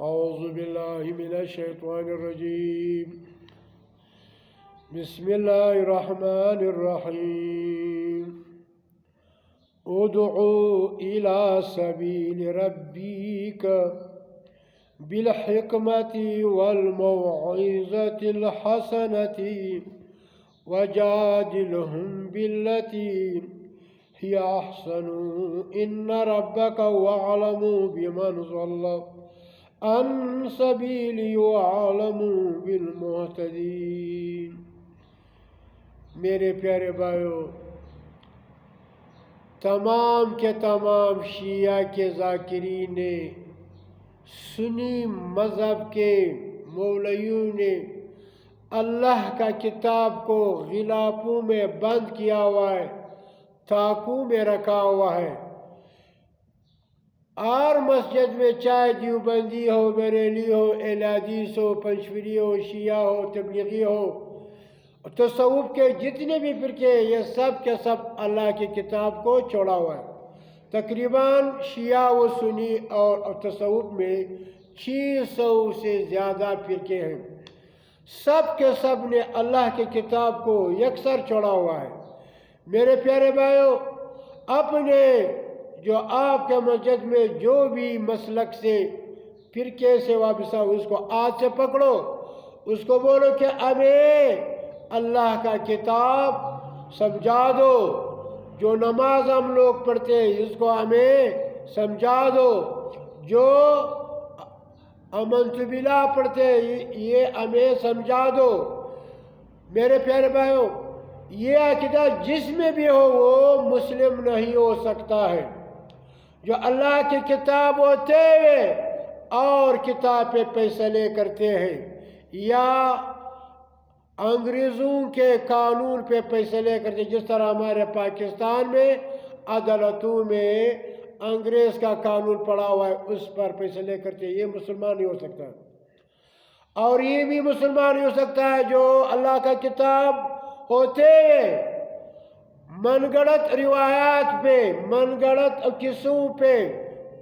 أعوذ بالله من الشيطان الرجيم. بسم الله الرحمن الرحيم. ادعو إلى سبيل ربك بالحكمة والموعظة الحسنة وجادلهم بالتي هي أحسن إن ربك هو أعلم بمن ضل عن سبيلي وأعلم بالمهتدين. میرے پیارے بھائیو، تمام کے تمام شیعہ کے ذاکرین نے، سنی مذہب کے مولویوں نے اللہ کا کتاب کو غلافوں میں بند کیا ہوا ہے، تاکوں میں رکھا ہوا ہے، اور مسجد میں چاہے دیوبندی ہو، بریلی ہو، اہل حدیث ہو، پنچویری ہو، شیعہ ہو، تبلیغی ہو، تصوف کے جتنے بھی فرقے، یہ سب کے سب اللہ کی کتاب کو چھوڑا ہوا ہے۔ تقریباً شیعہ و سنی اور تصوف میں 600 سے زیادہ فرقے ہیں، سب کے سب نے اللہ کی کتاب کو یکسر چھوڑا ہوا ہے۔ میرے پیارے بھائیو، اپنے جو آپ کے مسجد میں جو بھی مسلک سے، فرقے سے وابستہ ہو، اس کو ہاتھ سے پکڑو، اس کو بولو کہ ہمیں اللہ کا کتاب سمجھا دو۔ جو نماز ہم لوگ پڑھتے ہیں اس کو ہمیں سمجھا دو، جو آمنت باللہ پڑھتے ہیں یہ ہمیں سمجھا دو۔ میرے پیارے بھائیو، یہ عقیدہ جس میں بھی ہو وہ مسلم نہیں ہو سکتا ہے۔ جو اللہ کی کتاب ہوتے ہوئے اور کتاب پہ فیصلے کرتے ہیں، یا انگریزوں کے قانون پہ فیصلے کرتے ہیں، جس طرح ہمارے پاکستان میں عدالتوں میں انگریز کا قانون پڑا ہوا ہے، اس پر فیصلے کرتے ہیں، یہ مسلمان نہیں ہو سکتا۔ اور یہ بھی مسلمان نہیں ہو سکتا ہے جو اللہ کا کتاب ہوتے ہوئے من گڑت روایات پہ، من گڑت قصوں پہ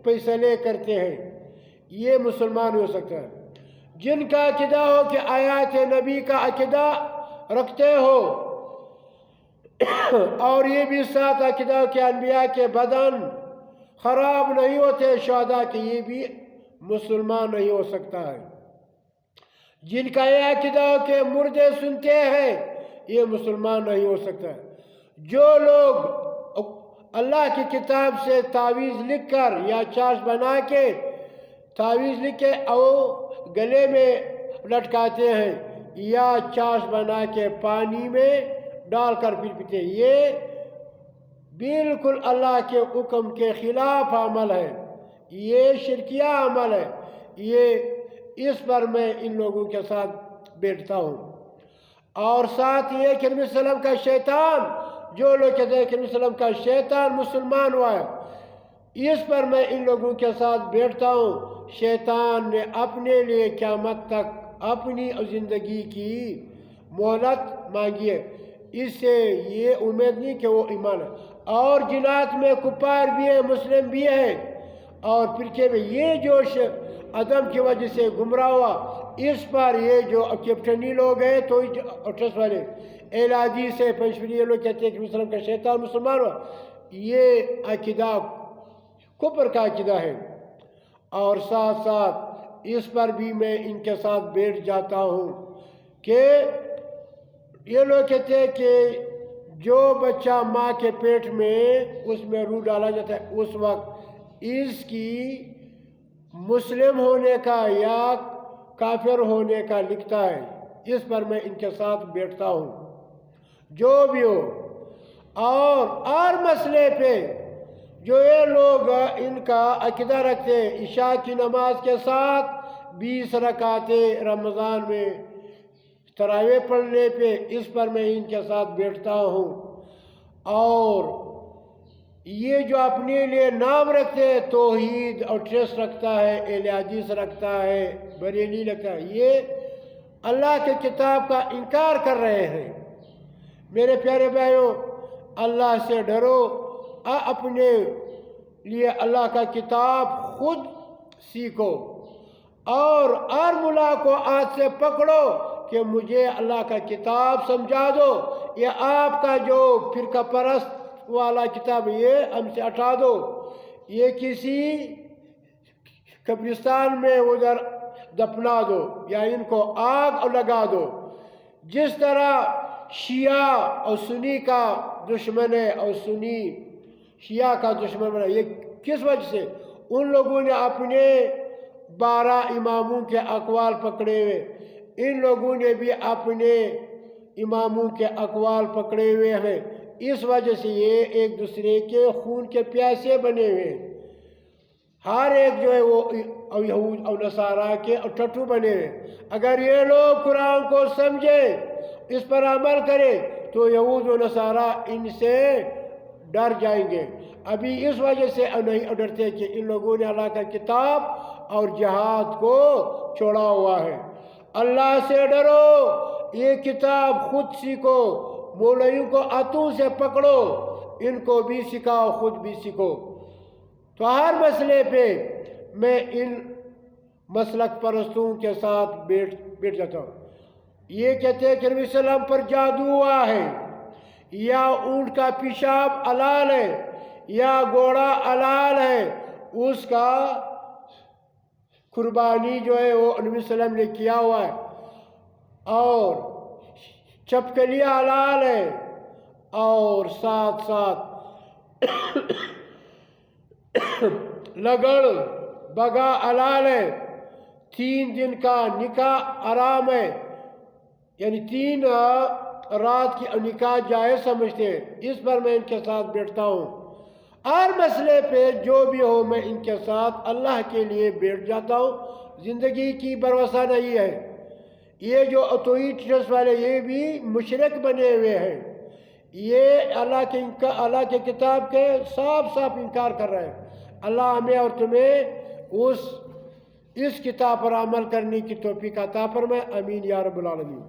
فیصلے کرتے ہیں، یہ مسلمان نہیں ہو سکتا ہے۔ جن کا عقیدہ ہو کہ آیات نبی کا عقیدہ رکھتے ہو، اور یہ بھی ساتھ عقیدہ ہو کہ انبیاء کے بدن خراب نہیں ہوتے شہداء کے، یہ بھی مسلمان نہیں ہو سکتا ہے۔ جن کا یہ عقیدہ ہو کہ مردے سنتے ہیں، یہ مسلمان نہیں ہو سکتا ہے۔ جو لوگ اللہ کی کتاب سے تعویذ لکھ کر یا چاش بنا کے تعویذ لکھ کے اور گلے میں لٹکاتے ہیں، یا چاش بنا کے پانی میں ڈال کر پیتے ہیں، یہ بالکل اللہ کے حکم کے خلاف عمل ہے، یہ شرکیہ عمل ہے۔ یہ اس پر میں ان لوگوں کے ساتھ بیٹھتا ہوں۔ اور ساتھ یہ کہ نبی صلی اللہ علیہ وسلم کا شیطان، جو لوگ کہتے ہیں کہ نبی صلی اللہ علیہ وسلم کا شیطان مسلمان ہوا ہے، اس پر میں ان لوگوں کے ساتھ بیٹھتا ہوں۔ شیطان نے اپنے لیے قیامت تک اپنی زندگی کی مہلت مانگی ہے، اس سے یہ امید نہیں کہ وہ ایمان ہے۔ اور جنات میں کفار بھی ہے، مسلم بھی ہے، اور فرقے میں یہ جو عدم کی وجہ سے گمراہ ہوا، اس پر یہ جو کیپٹنی لوگ ہیں تو ٹرسٹ والے اہل حدیث سے پنچویری، یہ لوگ کہتے ہیں کہ مسلم کا شیطان مسلمان ہوا، یہ عقیدہ کفر کا عقیدہ ہے۔ اور ساتھ ساتھ اس پر بھی میں ان کے ساتھ بیٹھ جاتا ہوں کہ یہ لوگ کہتے ہیں کہ جو بچہ ماں کے پیٹ میں اس میں روح ڈالا جاتا ہے، اس وقت اس کی مسلم ہونے کا یا کافر ہونے کا لکھتا ہے۔ اس پر میں ان کے ساتھ بیٹھتا ہوں، جو بھی ہو۔ اور مسئلے پہ جو یہ لوگ ان کا عقیدہ رکھتے ہیں، عشاء کی نماز کے ساتھ 20 رکعتیں رمضان میں تراویح پڑھنے پہ، اس پر میں ان کے ساتھ بیٹھتا ہوں۔ اور یہ جو اپنے لیے نام رکھتے ہیں، توحید اور ٹرسٹ رکھتا ہے، اہل حدیث رکھتا ہے، بریلی رکھتا ہے، یہ اللہ کے کتاب کا انکار کر رہے ہیں۔ میرے پیارے بھائیوں، اللہ سے ڈرو، اپنے لیے اللہ کا کتاب خود سیکھو، اور ہر ملا کو ہاتھ سے پکڑو کہ مجھے اللہ کا کتاب سمجھا دو، یہ آپ کا جو فرقہ پرست والا کتاب یہ ہم سے ہٹا دو، یہ کسی قبرستان میں ادھر دفنا دو یا ان کو آگ لگا دو۔ جس طرح شیعہ اور سنی کا دشمن ہے اور سنی شیعہ کا دشمن بنا، یہ کس وجہ سے؟ ان لوگوں نے اپنے 12 اماموں کے اقوال پکڑے ہوئے، ان لوگوں نے بھی اپنے اماموں کے اقوال پکڑے ہوئے ہیں، اس وجہ سے یہ ایک دوسرے کے خون کے پیاسے بنے ہوئے ہیں۔ ہر ایک جو ہے وہ یہود اور نصارہ کے ٹٹو بنے ہوئے۔ اگر یہ لوگ قرآن کو سمجھے، اس پر عمل کرے، تو یہود و نصارہ ان سے ڈر جائیں گے۔ ابھی اس وجہ سے نہیں ڈرتے کہ ان لوگوں نے اللہ کا کتاب اور جہاد کو چھوڑا ہوا ہے۔ اللہ سے ڈرو، یہ کتاب خود سیکھو، مولویوں کو ہاتھوں سے پکڑو، ان کو بھی سکھاؤ، خود بھی سیکھو۔ تو ہر مسئلے پہ میں ان مسلک پرستوں کے ساتھ بیٹھ جاتا ہوں۔ یہ کہتے ہیں کہ نبی صلی اللہ علیہ وسلم پر جادو ہوا ہے، یا اونٹ کا پیشاب حلال ہے، یا گھوڑا حلال ہے، اس کا قربانی جو ہے وہ نبی صلی اللہ علیہ وسلم نے کیا ہوا ہے، اور چپکلیاں حلال ہے، اور ساتھ ساتھ لگڑ بگا حلال ہے، 3 دن کا نکاح حرام ہے، یعنی 3 رات کی نکاح جائز سمجھتے ہیں۔ اس پر میں ان کے ساتھ بیٹھتا ہوں۔ ہر مسئلے پہ جو بھی ہو میں ان کے ساتھ اللہ کے لیے بیٹھ جاتا ہوں۔ زندگی کی بھروسہ نہیں ہے۔ یہ جو اتھوریٹیز والے یہ بھی مشرک بنے ہوئے ہیں، یہ اللہ کے کتاب کے صاف صاف انکار کر رہے ہیں۔ اللہ ہمیں اور تمہیں اس کتاب پر عمل کرنے کی توفیق عطا فرمائے، آمین یا رب العالمین۔